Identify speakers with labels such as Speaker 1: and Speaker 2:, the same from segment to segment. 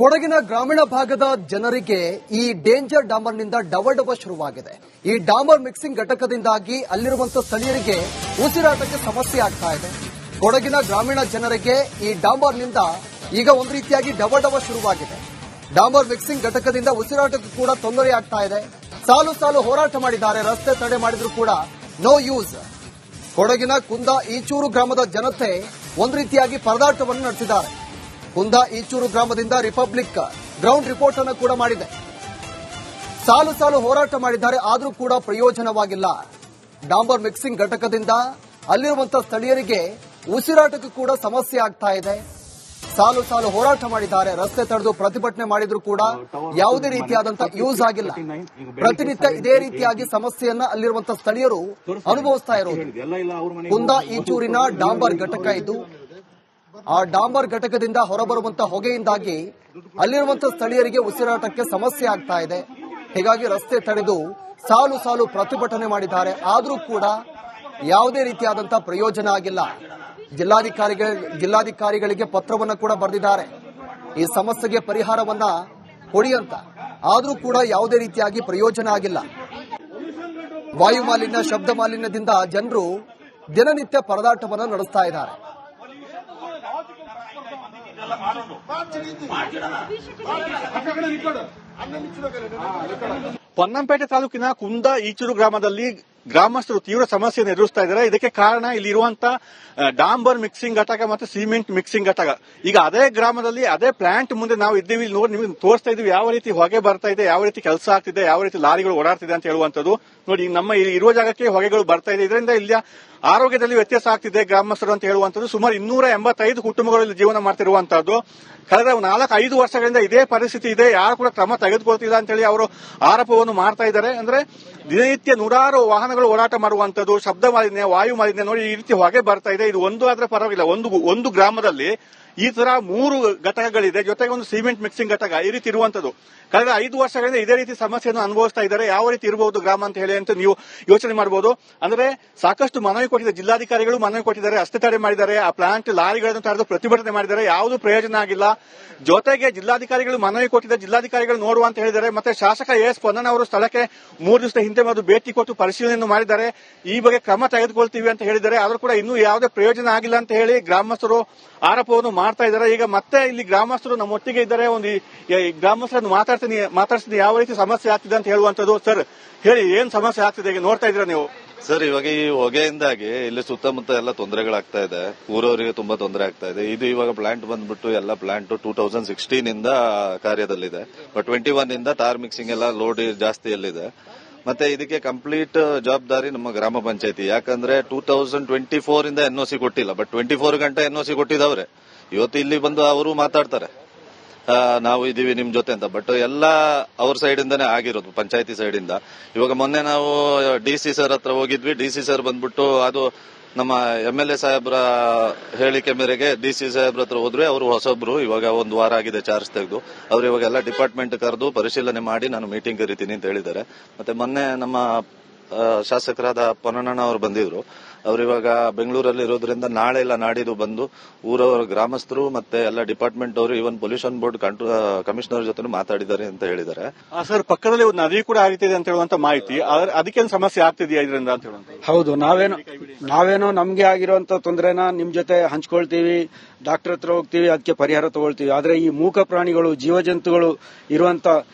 Speaker 1: ಕೊಡಗಿನ ಗ್ರಾಮೀಣ ಭಾಗದ ಜನರಿಗೆ ಈ ಡೇಂಜರ್ ಡಾಂಬರ್ನಿಂದ ಡವ ಶುರುವಾಗಿದೆ. ಈ ಡಾಂಬರ್ ಮಿಕ್ಸಿಂಗ್ ಘಟಕದಿಂದಾಗಿ ಅಲ್ಲಿರುವಂತಹ ಸ್ಥಳೀಯರಿಗೆ ಉಸಿರಾಟಕ್ಕೆ ಸಮಸ್ಯೆ ಆಗ್ತಾ ಇದೆ. ಕೊಡಗಿನ ಗ್ರಾಮೀಣ ಜನರಿಗೆ ಈ ಡಾಂಬರ್ನಿಂದ ಈಗ ಒಂದು ರೀತಿಯಾಗಿ ಡವ ಶುರುವಾಗಿದೆ. ಡಾಂಬರ್ ಮಿಕ್ಸಿಂಗ್ ಘಟಕದಿಂದ ಉಸಿರಾಟಕ್ಕೂ ಕೂಡ ತೊಂದರೆ ಆಗ್ತಾ ಇದೆ. ಸಾಲು ಸಾಲು ಹೋರಾಟ ಮಾಡಿದ್ದಾರೆ, ರಸ್ತೆ ತಡೆ ಮಾಡಿದ್ರು ಕೂಡ ನೋ ಯೂಸ್. ಕೊಡಗಿನ ಕುಂದ ಈಚೂರು ಗ್ರಾಮದ ಜನತೆ ಒಂದು ರೀತಿಯಾಗಿ ಪರದಾಟವನ್ನು ನಡೆಸಿದ್ದಾರೆ. ಕುಂದ ಈಚೂರು ಗ್ರಾಮದಿಂದ ರಿಪಬ್ಲಿಕ್ ಗ್ರೌಂಡ್ ರಿಪೋರ್ಟ್ ಅನ್ನು ಕೂಡ ಮಾಡಿದೆ. ಸಾಲು ಸಾಲು ಹೋರಾಟ ಮಾಡಿದ್ದಾರೆ, ಆದರೂ ಕೂಡ ಪ್ರಯೋಜನವಾಗಿಲ್ಲ. ಡಾಂಬರ್ ಮಿಕ್ಸಿಂಗ್ ಘಟಕದಿಂದ ಅಲ್ಲಿರುವಂತಹ ಸ್ಥಳೀಯರಿಗೆ ಉಸಿರಾಟಕ್ಕೂ ಕೂಡ ಸಮಸ್ಯೆ ಆಗ್ತಾ ಇದೆ. ಸಾಲು ಸಾಲು ಹೋರಾಟ ಮಾಡಿದ್ದಾರೆ, ರಸ್ತೆ ತಡೆದು ಪ್ರತಿಭಟನೆ ಮಾಡಿದ್ರು ಕೂಡ ಯಾವುದೇ ರೀತಿಯಾದಂತಹ ಯೂಸ್ ಆಗಿಲ್ಲ. ಪ್ರತಿನಿತ್ಯ ಇದೇ ರೀತಿಯಾಗಿ ಸಮಸ್ಯೆಯನ್ನ ಅಲ್ಲಿರುವಂತಹ ಸ್ಥಳೀಯರು ಅನುಭವಿಸ್ತಾ ಇರೋದು. ಕುಂದ ಈಚೂರಿನ ಡಾಂಬರ್ ಘಟಕ ಇದು. ಆ ಡಾಂಬರ್ ಘಟಕದಿಂದ ಹೊರಬರುವಂತಹ ಹೊಗೆಯಿಂದಾಗಿ ಅಲ್ಲಿರುವಂತಹ ಸ್ಥಳೀಯರಿಗೆ ಉಸಿರಾಟಕ್ಕೆ ಸಮಸ್ಯೆ ಆಗ್ತಾ ಇದೆ. ಹೀಗಾಗಿ ರಸ್ತೆ ತಡೆದು ಸಾಲು ಸಾಲು ಪ್ರತಿಭಟನೆ ಮಾಡಿದ್ದಾರೆ, ಆದರೂ ಕೂಡ ಯಾವುದೇ ರೀತಿಯಾದಂತಹ ಪ್ರಯೋಜನ ಆಗಿಲ್ಲ. ಜಿಲ್ಲಾಧಿಕಾರಿಗಳಿಗೆ ಪತ್ರವನ್ನು ಕೂಡ ಬರೆದಿದ್ದಾರೆ, ಈ ಸಮಸ್ಯೆಗೆ ಪರಿಹಾರವನ್ನ ಕೊಡಿ ಅಂತ. ಆದರೂ ಕೂಡ ಯಾವುದೇ ರೀತಿಯಾಗಿ ಪ್ರಯೋಜನ ಆಗಿಲ್ಲ. ವಾಯು ಮಾಲಿನ್ಯ, ಶಬ್ದ ಮಾಲಿನ್ಯದಿಂದ ಜನರು ದಿನನಿತ್ಯ ಪರದಾಟವನ್ನು ನಡೆಸ್ತಾ ಇದ್ದಾರೆ.
Speaker 2: ಪೊನ್ನಂಪೇಟೆ ತಾಲೂಕಿನ ಕುಂದ ಈಚೂರು ಗ್ರಾಮದಲ್ಲಿ ಗ್ರಾಮಸ್ಥರು ತೀವ್ರ ಸಮಸ್ಯೆಯನ್ನು ಎದುರಿಸ್ತಾ ಇದ್ದಾರೆ. ಇದಕ್ಕೆ ಕಾರಣ ಇಲ್ಲಿ ಇರುವಂತಹ ಡಾಂಬರ್ ಮಿಕ್ಸಿಂಗ್ ಘಟಕ ಮತ್ತು ಸಿಮೆಂಟ್ ಮಿಕ್ಸಿಂಗ್ ಘಟಕ. ಈಗ ಅದೇ ಗ್ರಾಮದಲ್ಲಿ ಅದೇ ಪ್ಲಾಂಟ್ ಮುಂದೆ ನಾವು ಇದ್ದೀವಿ, ನೋಡಿ ನಿಮಗೆ ತೋರಿಸ್ತಾ ಇದೀವಿ ಯಾವ ರೀತಿ ಹೊಗೆ ಬರ್ತಾ ಇದೆ, ಯಾವ ರೀತಿ ಕೆಲಸ ಆಗ್ತಿದೆ, ಯಾವ ರೀತಿ ಲಾರಿಗಳು ಓಡಾಡ್ತಿದೆ ಅಂತ ಹೇಳುವಂತದ್ದು. ನೋಡಿ ನಮ್ಮ ಇರುವ ಜಾಗಕ್ಕೆ ಹೊಗೆಗಳು ಬರ್ತಾ ಇದೆ. ಇದರಿಂದ ಇಲ್ಲಿ ಆರೋಗ್ಯದಲ್ಲಿ ವ್ಯತ್ಯಾಸ ಆಗ್ತಿದೆ ಗ್ರಾಮಸ್ಥರು ಅಂತ ಹೇಳುವಂತದ್ದು. ಸುಮಾರು 285 ಕುಟುಂಬಗಳು ಇಲ್ಲಿ ಜೀವನ ಮಾಡ್ತಿರುವಂತದ್ದು. ಕಳೆದ 4-5 ವರ್ಷಗಳಿಂದ ಇದೇ ಪರಿಸ್ಥಿತಿ ಇದೆ, ಯಾರು ಕೂಡ ಕ್ರಮ ತೆಗೆದುಕೊಳ್ತಿಲ್ಲ ಅಂತ ಹೇಳಿ ಅವರು ಆರೋಪವನ್ನು ಮಾಡ್ತಾ ಇದ್ದಾರೆ. ಅಂದ್ರೆ ದಿನನಿತ್ಯ ನೂರಾರು ವಾಹನಗಳು ಓಡಾಟ ಮಾಡುವಂತದ್ದು, ಶಬ್ದ ಮಾಲಿನ್ಯ, ವಾಯು ಮಾಲಿನ್ಯ, ನೋಡಿ ಈ ರೀತಿ ಹೊಗೆ ಬರ್ತಾ ಇದೆ. ಇದು ಒಂದು ಆದ್ರೆ ಪರವಾಗಿಲ್ಲ, ಒಂದು ಗ್ರಾಮದಲ್ಲಿ ಈ ತರ 3 ಘಟಕಗಳಿದೆ, ಜೊತೆಗೆ ಒಂದು ಸಿಮೆಂಟ್ ಮಿಕ್ಸಿಂಗ್ ಘಟಕ, ಈ ರೀತಿ ಇರುವಂತದ್ದು. ಕಳೆದ 5 ವರ್ಷಗಳಿಂದ ಇದೇ ರೀತಿ ಸಮಸ್ಯೆಯನ್ನು ಅನುಭವಿಸ್ತಾ ಇದ್ದಾರೆ. ಯಾವ ರೀತಿ ಇರಬಹುದು ಗ್ರಾಮ ಅಂತ ಹೇಳಿ ಅಂತ ನೀವು ಯೋಚನೆ ಮಾಡಬಹುದು. ಅಂದ್ರೆ ಸಾಕಷ್ಟು ಮನವಿ ಕೊಟ್ಟಿದ್ದಾರೆ, ಜಿಲ್ಲಾಧಿಕಾರಿಗಳು ಮನವಿ ಕೊಟ್ಟಿದ್ದಾರೆ, ರಸ್ತೆ ತಡೆ ಮಾಡಿದ್ದಾರೆ, ಆ ಪ್ಲಾಂಟ್ ಲಾರಿಗಳನ್ನು ತಡೆದು ಪ್ರತಿಭಟನೆ ಮಾಡಿದ್ದಾರೆ, ಯಾವುದೂ ಪ್ರಯೋಜನ ಆಗಿಲ್ಲ. ಜೊತೆಗೆ ಜಿಲ್ಲಾಧಿಕಾರಿಗಳು ಮನವಿ ಕೊಟ್ಟಿದ್ದಾರೆ, ಜಿಲ್ಲಾಧಿಕಾರಿಗಳು ನೋಡುವ ಅಂತ ಹೇಳಿದ್ದಾರೆ. ಮತ್ತೆ ಶಾಸಕ ಎಸ್ ಪೊನ್ನಣ್ಣ ಅವರು ಸ್ಥಳಕ್ಕೆ 3 ದಿವಸದ ಹಿಂದೆ ಭೇಟಿ ಕೊಟ್ಟು ಪರಿಶೀಲನೆಯನ್ನು ಮಾಡಿದ್ದಾರೆ. ಈ ಬಗ್ಗೆ ಕ್ರಮ ತೆಗೆದುಕೊಳ್ತೀವಿ ಅಂತ ಹೇಳಿದ್ದಾರೆ. ಆದರೂ ಕೂಡ ಇನ್ನೂ ಯಾವುದೇ ಪ್ರಯೋಜನ ಆಗಿಲ್ಲ ಅಂತ ಹೇಳಿ ಗ್ರಾಮಸ್ಥರು ಆರೋಪವನ್ನು ಮಾಡ್ತಾ ಇದ್ದಾರೆ. ಈಗ ಮತ್ತೆ ಇಲ್ಲಿ ಗ್ರಾಮಸ್ಥರು ನಮ್ಮೊಟ್ಟಿಗೆ ಇದ್ದಾರೆ. ಒಂದು ಗ್ರಾಮಸ್ಥರನ್ನು ಮಾತಾಡ್ತೀನಿ ಯಾವ ರೀತಿ ಸಮಸ್ಯೆ ಆಗ್ತಿದೆ ಅಂತ ಹೇಳುವಂತದ್ದು. ಸರ್ ಹೇಳಿ, ಏನ್ ಸಮಸ್ಯೆ ಆಗ್ತಿದೆ ಈಗ ನೋಡ್ತಾ ಇದ್ದೀರಾ ನೀವು?
Speaker 3: ಸರ್, ಇವಾಗ ಈ ಹೊಗೆಯಿಂದಾಗಿ ಇಲ್ಲಿ ಸುತ್ತಮುತ್ತ ಎಲ್ಲ ತೊಂದರೆಗಳಾಗ್ತಾ ಇದೆ, ಊರವರಿಗೆ ತುಂಬಾ ತೊಂದರೆ ಆಗ್ತಾ ಇದೆ. ಇದು ಇವಾಗ ಪ್ಲಾಂಟ್ ಬಂದ್ಬಿಟ್ಟು ಎಲ್ಲ ಪ್ಲಾಂಟ್ 2016 ಇಂದ ಕಾರ್ಯದಲ್ಲಿದೆ. ಬಟ್ 21 ಇಂದ ಟಾರ್ ಮಿಕ್ಸಿಂಗ್ ಎಲ್ಲ ಲೋಡ್ ಜಾಸ್ತಿಯಲ್ಲಿದೆ. ಮತ್ತೆ ಇದಕ್ಕೆ ಕಂಪ್ಲೀಟ್ ಜವಾಬ್ದಾರಿ ನಮ್ಮ ಗ್ರಾಮ ಪಂಚಾಯತಿ. ಯಾಕಂದ್ರೆ 2024 ಇಂದ ಎನ್ಒಸಿ ಕೊಟ್ಟಿಲ್ಲ, ಬಟ್ 24 ಗಂಟೆ ಎನ್ಒಸಿ ಕೊಟ್ಟಿದವ್ರೆ. ಇವತ್ತು ಇಲ್ಲಿ ಬಂದು ಅವರು ಮಾತಾಡ್ತಾರೆ, ನಾವು ಇದೀವಿ ನಿಮ್ ಜೊತೆ ಅಂತ. ಬಟ್ ಎಲ್ಲ ಅವ್ರ ಸೈಡ್ ಇಂದಾನೆ ಆಗಿರೋದು, ಪಂಚಾಯತಿ ಸೈಡ್ ಇಂದ. ಇವಾಗ ಮೊನ್ನೆ ನಾವು ಡಿಸಿ ಸರ್ ಹತ್ರ ಹೋಗಿದ್ವಿ. ಡಿಸಿ ಸರ್ ಬಂದ್ಬಿಟ್ಟು ಅದು ನಮ್ಮ MLA ಸಾಹೇಬ್ರ ಹೇಳಿಕೆ ಮೇರೆಗೆ ಡಿಸಿ ಸಾಹೇಬ್ರ ಹತ್ರ ಹೋದ್ರೆ ಅವರು ಹೊಸೊಬ್ರು, ಇವಾಗ 1 ವಾರ ಆಗಿದೆ ಚಾರ್ಜ್ ತೆಗೆದು. ಅವ್ರು ಇವಾಗ ಎಲ್ಲ ಡಿಪಾರ್ಟ್ಮೆಂಟ್ ಕರೆದು ಪರಿಶೀಲನೆ ಮಾಡಿ ನಾನು ಮೀಟಿಂಗ್ ಕರಿತೀನಿ ಅಂತ ಹೇಳಿದ್ದಾರೆ. ಮತ್ತೆ ಮೊನ್ನೆ ನಮ್ಮ ಶಾಸಕರಾದ ಪೊನ್ನಣ್ಣ ಅವರು ಬಂದಿದ್ರು. ಅವ್ರು ಇವಾಗ ಬೆಂಗಳೂರಲ್ಲಿ ಇರೋದ್ರಿಂದ ನಾಳೆ ಇಲ್ಲ ನಾಡಿದ್ದು ಬಂದು ಊರವರ ಗ್ರಾಮಸ್ಥರು ಮತ್ತೆ ಎಲ್ಲ ಡಿಪಾರ್ಟ್ಮೆಂಟ್ ಅವರು, ಇವನ್ ಪೊಲ್ಯೂಷನ್ ಬೋರ್ಡ್ ಕಮಿಷನರ್ ಜೊತೆ ಮಾತಾಡಿದ್ದಾರೆ ಅಂತ ಹೇಳಿದ್ದಾರೆ.
Speaker 2: ಸರ್, ಪಕ್ಕದಲ್ಲಿ ಒಂದು ನದಿ ಕೂಡ ಹರಿತಿದೆ ಅಂತ ಹೇಳುವಂತ ಮಾಹಿತಿ, ಅದಕ್ಕೇನು ಸಮಸ್ಯೆ ಆಗ್ತಿದೆಯಾ ಇದರಿಂದ ಅಂತ ಹೇಳುವಂತ?
Speaker 4: ಹೌದು, ನಾವೇನೋ ನಮ್ಗೆ ಆಗಿರುವಂತ ತೊಂದರೆನ ನಿಮ್ ಜೊತೆ ಹಂಚ್ಕೊಳ್ತೀವಿ, ಡಾಕ್ಟರ್ ಹತ್ರ ಹೋಗ್ತೀವಿ, ಅದಕ್ಕೆ ಪರಿಹಾರ ತಗೊಳ್ತೀವಿ. ಆದ್ರೆ ಈ ಮೂಕ ಪ್ರಾಣಿಗಳು, ಜೀವಜಂತುಗಳು ಇರುವಂತ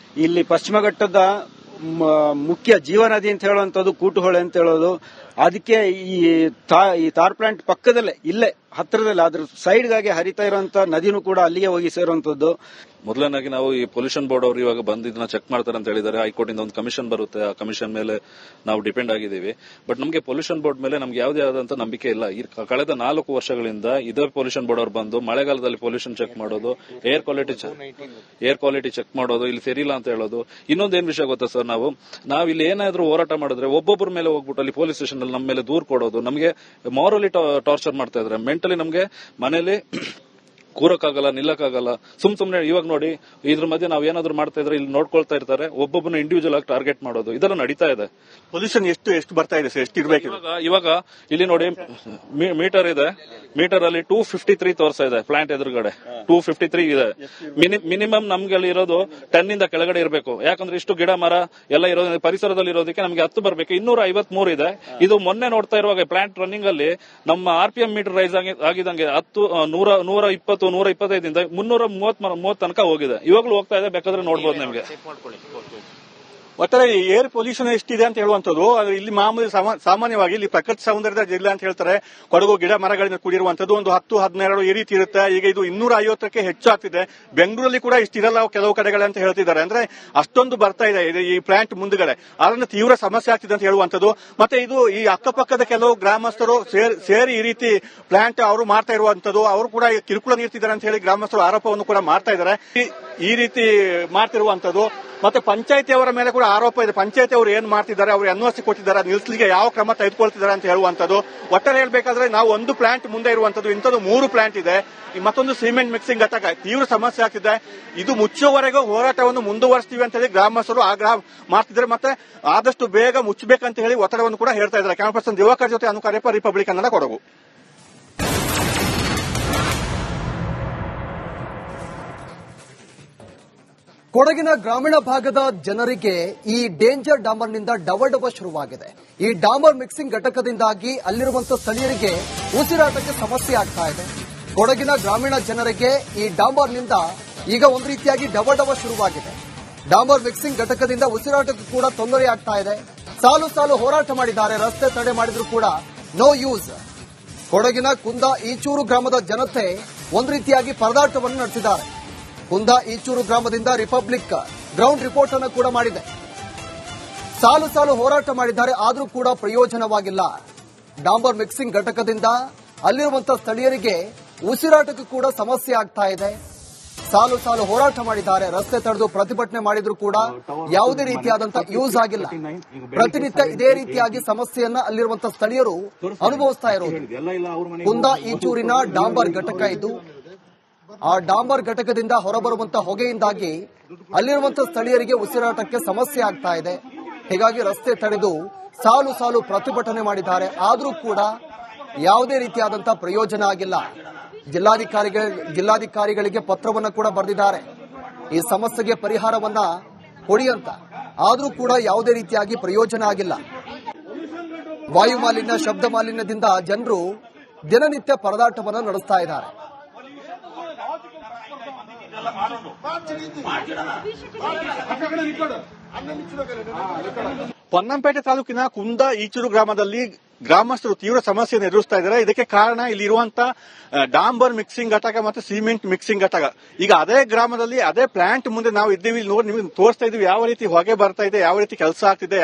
Speaker 4: ಇಲ್ಲಿ ಪಶ್ಚಿಮ ಘಟ್ಟದ ಮುಖ್ಯ ಜೀವನದಿ ಅಂತ ಹೇಳುವಂತದ್ದು ಕೂಟುಹೊಳೆ ಅಂತ ಹೇಳೋದು. ಅದಕ್ಕೆ ಈ ತಾರ್ ಪ್ಲಾಂಟ್ ಪಕ್ಕದಲ್ಲೇ, ಇಲ್ಲೇ ಹತ್ತಿರದಲ್ಲಿ, ಅದ್ರ ಸೈಡ್ಗಾಗಿ ಹರಿತಾ ಇರುವಂತ ನದಿನೂ ಕೂಡ ಅಲ್ಲಿಗೆ ಹೋಗಿ ಸೇರುವಂತದ್ದು.
Speaker 5: ಮೊದಲನಾಗಿ ನಾವು ಈ ಪೊಲ್ಯೂಷನ್ ಬೋರ್ಡ್ ಅವರು ಇವಾಗ ಬಂದು ಇದನ್ನ ಚೆಕ್ ಮಾಡ್ತಾರೆ ಅಂತ ಹೇಳಿದ್ದಾರೆ. ಹೈಕೋರ್ಟ್ ಇಂದ ಒಂದು ಕಮಿಷನ್ ಬರುತ್ತೆ, ಆ ಕಮಿಷನ್ ಮೇಲೆ ನಾವು ಡಿಪೆಂಡ್ ಆಗಿದ್ದೀವಿ. ಬಟ್ ನಮಗೆ ಪೊಲ್ಯೂಷನ್ ಬೋರ್ಡ್ ಮೇಲೆ ನಮ್ಗೆ ಯಾವುದೇ ಆದಂತ ನಂಬಿಕೆ ಇಲ್ಲ. ಕಳೆದ 4 ವರ್ಷಗಳಿಂದ ಇದೇ ಪೊಲ್ಯೂಷನ್ ಬೋರ್ಡ್ ಅವರು ಬಂದು ಮಳೆಗಾಲದಲ್ಲಿ ಪೊಲ್ಯೂಷನ್ ಚೆಕ್ ಮಾಡೋದು, ಏರ್ ಕ್ವಾಲಿಟಿ ಚೆಕ್ ಮಾಡೋದು, ಇಲ್ಲಿ ಸರಿಯಿಲ್ಲ ಅಂತ ಹೇಳೋದು. ಇನ್ನೊಂದೇನ್ ವಿಷಯ ಗೊತ್ತಾ ಸರ್, ನಾವು ಇಲ್ಲಿ ಏನಾದ್ರೂ ಹೋರಾಟ ಮಾಡಿದ್ರೆ ಒಬ್ಬೊಬ್ಬರ ಮೇಲೆ ಹೋಗ್ಬಿಟ್ಟು ಅಲ್ಲಿ ಪೊಲೀಸ್ ಸ್ಟೇಷನ್ ಅಲ್ಲಿ ನಮ್ಮ ಮೇಲೆ ದೂರ್ ಕೊಡೋದು, ನಮಗೆ ಮಾರಲಿ ಟಾರ್ಚರ್ ಮಾಡ್ತಾ ಇದ್ದಾರೆ. ಮೆಂಟಲಿ ನಮಗೆ ಮನೇಲಿ ಕೂರಕ್ಕಾಗಲ್ಲ, ನಿಲ್ಲಕ್ಕಾಗಲ್ಲ. ಸುಮ್ನೆ ಇವಾಗ ನೋಡಿ, ಇದ್ರ ಮಧ್ಯೆ ನಾವ್ ಏನಾದ್ರು ಮಾಡ್ತಾ ಇದ್ರೆ ಇಲ್ಲಿ ನೋಡ್ಕೊಳ್ತಾ ಇರ್ತಾರೆ, ಒಬ್ಬೊಬ್ಬನ ಇಂಡಿವಿಜುವಲ್ ಆಗಿ ಟಾರ್ಗೆಟ್ ಮಾಡೋದು ಇದೆಲ್ಲ ನಡೀತಾ ಇದೆ.
Speaker 2: ಪೊಲ್ಯೂಷನ್ ಎಷ್ಟು ಬರ್ತಾ ಇದೆ ಸರ್, ಎಷ್ಟು ಇರಬೇಕು?
Speaker 5: ಇವಾಗ ಇಲ್ಲಿ ನೋಡಿ ಮೀಟರ್ ಇದೆ, ಮೀಟರ್ ಅಲ್ಲಿ 253 ತೋರಿಸ್ತಾ ಇದೆ. ಪ್ಲಾಂಟ್ ಎದುರುಗಡೆ 253 ಇದೆ. ಮಿನಿಮಮ್ ನಮ್ಗೆ ಅಲ್ಲಿ ಇರೋದು 10 ಇಂದ ಕೆಳಗಡೆ ಇರಬೇಕು. ಯಾಕಂದ್ರೆ ಇಷ್ಟು ಗಿಡ ಮರ ಎಲ್ಲ ಇರೋದು ಪರಿಸರದಲ್ಲಿ ಇರೋದಕ್ಕೆ ನಮ್ಗೆ 10 ಬರಬೇಕು. 253 ಇದೆ. ಇದು ಮೊನ್ನೆ ನೋಡ್ತಾ ಇರುವಾಗ ಪ್ಲಾಂಟ್ ರನ್ನಿಂಗ್ ಅಲ್ಲಿ ನಮ್ಮ RPM ಮೀಟರ್ ರೈಸ್ ಆಗಿದಂಗೆ 120 125 330 ತನಕ ಹೋಗಿದೆ. ಇವಾಗ್ಲೂ ಹೋಗ್ತಾ ಇದೆ, ಬೇಕಾದ್ರೆ ನೋಡ್ಬೋದು ನಿಮ್ಗೆ.
Speaker 2: ಒಟ್ಟಾರೆ ಏರ್ ಪೊಲ್ಯೂಷನ್ ಎಷ್ಟಿದೆ ಅಂತ ಹೇಳುವಂತದ್ದು. ಇಲ್ಲಿ ಮಾಮೂಲಿ ಸಾಮಾನ್ಯವಾಗಿ ಇಲ್ಲಿ ಪ್ರಕೃತಿ ಸೌಂದರ್ಯದ ಜಿಲ್ಲೆ ಅಂತ ಹೇಳ್ತಾರೆ. ಕೊಡಗು ಗಿಡ ಮರಗಳಿಂದ ಕೂಡಿರುವಂತದ್ದು ಒಂದು 10-12 ಈ ರೀತಿ ಇರುತ್ತೆ. ಈಗ ಇದು 250ಕ್ಕೆ ಹೆಚ್ಚು ಆಗ್ತಿದೆ. ಬೆಂಗಳೂರಲ್ಲಿ ಕೂಡ ಇಷ್ಟಿರಲ್ಲ ಕೆಲವು ಕಡೆಗಳು ಅಂತ ಹೇಳ್ತಿದ್ದಾರೆ. ಅಂದ್ರೆ ಅಷ್ಟೊಂದು ಬರ್ತಾ ಇದೆ ಈ ಪ್ಲಾಂಟ್ ಮುಂದ್ಗಡೆ. ಅದರಿಂದ ತೀವ್ರ ಸಮಸ್ಯೆ ಆಗ್ತಿದೆ ಅಂತ ಹೇಳುವಂತದ್ದು. ಮತ್ತೆ ಇದು ಈ ಅಕ್ಕಪಕ್ಕದ ಕೆಲವು ಗ್ರಾಮಸ್ಥರು ಸೇರಿ ಈ ರೀತಿ ಪ್ಲಾಂಟ್ ಅವರು ಮಾಡ್ತಾ ಇರುವಂತದ್ದು, ಅವರು ಕೂಡ ಕಿರುಕುಳ ನೀಡ್ತಿದ್ದಾರೆ ಅಂತ ಹೇಳಿ ಗ್ರಾಮಸ್ಥರು ಆರೋಪವನ್ನು ಕೂಡ ಮಾಡ್ತಾ ಇದ್ದಾರೆ. ಈ ರೀತಿ ಮಾಡ್ತಿರುವಂತದ್ದು. ಮತ್ತೆ ಪಂಚಾಯತಿ ಅವರ ಮೇಲೆ ಕೂಡ ಆರೋಪ ಇದೆ. ಪಂಚಾಯತಿ ಅವರು ಏನ್ ಮಾಡ್ತಿದ್ದಾರೆ, ಅವರು NOC ಕೊಟ್ಟಿದ್ದಾರೆ, ನಿಲ್ಲಿಸಲಿಕ್ಕೆ ಯಾವ ಕ್ರಮ ತೆಗೆದುಕೊಳ್ತಿದ್ದಾರೆ ಅಂತ ಹೇಳುವಂತದ್ದು. ಒಟ್ಟಾರೆ ಹೇಳ್ಬೇಕಾದ್ರೆ ನಾವು ಒಂದು ಪ್ಲಾಂಟ್ ಮುಂದೆ ಇರುವಂತದ್ದು, ಇಂಥದ್ದು 3 ಪ್ಲಾಂಟ್ ಇದೆ. ಮತ್ತೊಂದು ಸಿಮೆಂಟ್ ಮಿಕ್ಸಿಂಗ್ ಘಟಕ. ತೀವ್ರ ಸಮಸ್ಯೆ ಆಗ್ತಿದೆ. ಇದು ಮುಚ್ಚುವವರೆಗೂ ಹೋರಾಟವನ್ನು ಮುಂದುವರಿಸ್ತೀವಿ ಅಂತ ಹೇಳಿ ಗ್ರಾಮಸ್ಥರು ಆಗ್ರಹ ಮಾಡ್ತಿದ್ದಾರೆ. ಮತ್ತೆ ಆದಷ್ಟು ಬೇಗ ಮುಚ್ಚಬೇಕಂತ ಹೇಳಿ ಒತ್ತಡವನ್ನು ಕೂಡ ಹೇಳ್ತಾ ಇದ್ದಾರೆ. ಕ್ಯಾಮರಾ ಪರ್ಸನ್ ದಿವಾಕರ್ ಜೊತೆ ಅನು ಕಾರ್ಯಪ್ಪ, ರಿಪಬ್ಲಿಕ್ ಕನ್ನಡ, ಕೊಡಗು.
Speaker 1: ಕೊಡಗಿನ ಗ್ರಾಮೀಣ ಭಾಗದ ಜನರಿಗೆ ಈ ಡೇಂಜರ್ ಡಾಂಬರ್ನಿಂದ ಡಬ ಶುರುವಾಗಿದೆ. ಈ ಡಾಂಬರ್ ಮಿಕ್ಸಿಂಗ್ ಘಟಕದಿಂದಾಗಿ ಅಲ್ಲಿರುವಂತಹ ಸ್ಥಳೀಯರಿಗೆ ಉಸಿರಾಟಕ್ಕೆ ಸಮಸ್ಯೆ ಆಗ್ತಾ ಇದೆ. ಕೊಡಗಿನ ಗ್ರಾಮೀಣ ಜನರಿಗೆ ಈ ಡಾಂಬರ್ನಿಂದ ಈಗ ಒಂದು ರೀತಿಯಾಗಿ ಡಬ ಶುರುವಾಗಿದೆ. ಡಾಂಬರ್ ಮಿಕ್ಸಿಂಗ್ ಘಟಕದಿಂದ ಉಸಿರಾಟಕ್ಕೂ ಕೂಡ ತೊಂದರೆ ಆಗ್ತಾ ಇದೆ. ಸಾಲು ಹೋರಾಟ ಮಾಡಿದ್ದಾರೆ, ರಸ್ತೆ ತಡೆ ಮಾಡಿದ್ರು ಕೂಡ ನೋ ಯೂಸ್. ಕೊಡಗಿನ ಕುಂದ ಈಚೂರು ಗ್ರಾಮದ ಜನತೆ ಒಂದು ರೀತಿಯಾಗಿ ಪರದಾಟವನ್ನು ನಡೆಸಿದ್ದಾರೆ. ಕುಂದ ಈಚೂರು ಗ್ರಾಮದಿಂದ ರಿಪಬ್ಲಿಕ್ ಗ್ರೌಂಡ್ ರಿಪೋರ್ಟ್ ಅನ್ನು ಕೂಡ ಮಾಡಿದೆ. ಸಾಲು ಹೋರಾಟ ಮಾಡಿದ್ದಾರೆ, ಆದರೂ ಕೂಡ ಪ್ರಯೋಜನವಾಗಿಲ್ಲ. ಡಾಂಬರ್ ಮಿಕ್ಸಿಂಗ್ ಘಟಕದಿಂದ ಅಲ್ಲಿರುವಂತಹ ಸ್ಥಳೀಯರಿಗೆ ಉಸಿರಾಟಕ್ಕೂ ಕೂಡ ಸಮಸ್ಯೆ ಆಗ್ತಾ ಇದೆ. ಸಾಲು ಹೋರಾಟ ಮಾಡಿದ್ದಾರೆ, ರಸ್ತೆ ತಡೆದು ಪ್ರತಿಭಟನೆ ಮಾಡಿದ್ರು ಕೂಡ ಯಾವುದೇ ರೀತಿಯಾದಂತಹ ಯೂಸ್ ಆಗಿಲ್ಲ. ಪ್ರತಿನಿತ್ಯ ಇದೇ ರೀತಿಯಾಗಿ ಸಮಸ್ಯೆಯನ್ನ ಅಲ್ಲಿರುವಂತಹ ಸ್ಥಳೀಯರು ಅನುಭವಿಸ್ತಾ ಇರೋದು. ಕುಂದ ಈಚೂರಿನ ಡಾಂಬರ್ ಘಟಕ ಇದು. ಆ ಡಾಂಬರ್ ಘಟಕದಿಂದ ಹೊರಬರುವಂತಹ ಹೊಗೆಯಿಂದಾಗಿ ಅಲ್ಲಿರುವಂತಹ ಸ್ಥಳೀಯರಿಗೆ ಉಸಿರಾಟಕ್ಕೆ ಸಮಸ್ಯೆ ಆಗ್ತಾ ಇದೆ. ಹೀಗಾಗಿ ರಸ್ತೆ ತಡೆದು ಸಾಲು ಪ್ರತಿಭಟನೆ ಮಾಡಿದ್ದಾರೆ, ಆದರೂ ಕೂಡ ಯಾವುದೇ ರೀತಿಯಾದಂತಹ ಪ್ರಯೋಜನ ಆಗಿಲ್ಲ. ಜಿಲ್ಲಾಧಿಕಾರಿಗಳಿಗೆ ಪತ್ರವನ್ನು ಕೂಡ ಬರೆದಿದ್ದಾರೆ ಈ ಸಮಸ್ಯೆಗೆ ಪರಿಹಾರವನ್ನ ಕೊಡಿ ಅಂತ. ಆದರೂ ಕೂಡ ಯಾವುದೇ ರೀತಿಯಾಗಿ ಪ್ರಯೋಜನ ಆಗಿಲ್ಲ. ವಾಯು ಮಾಲಿನ್ಯ, ಶಬ್ದ ಮಾಲಿನ್ಯದಿಂದ ಜನರು ದಿನನಿತ್ಯ ಪರದಾಟವನ್ನು ನಡೆಸ್ತಾ ಇದ್ದಾರೆ.
Speaker 2: ಪೊನ್ನಂಪೇಟೆ ತಾಲೂಕಿನ ಕುಂದ ಈಚೂರು ಗ್ರಾಮದಲ್ಲಿ ಗ್ರಾಮಸ್ಥರು ತೀವ್ರ ಸಮಸ್ಯೆಯನ್ನು ಎದುರಿಸ್ತಾ ಇದ್ದಾರೆ. ಇದಕ್ಕೆ ಕಾರಣ ಇಲ್ಲಿ ಇರುವಂತಹ ಡಾಂಬರ್ ಮಿಕ್ಸಿಂಗ್ ಘಟಕ ಮತ್ತು ಸಿಮೆಂಟ್ ಮಿಕ್ಸಿಂಗ್ ಘಟಕ. ಈಗ ಅದೇ ಗ್ರಾಮದಲ್ಲಿ ಅದೇ ಪ್ಲಾಂಟ್ ಮುಂದೆ ನಾವು ಇದ್ದೀವಿ, ನೋಡಿ ನಿಮಗೆ ತೋರಿಸ್ತಾ ಇದೀವಿ ಯಾವ ರೀತಿ ಹೊಗೆ ಬರ್ತಾ ಇದೆ, ಯಾವ ರೀತಿ ಕೆಲಸ ಆಗ್ತಿದೆ.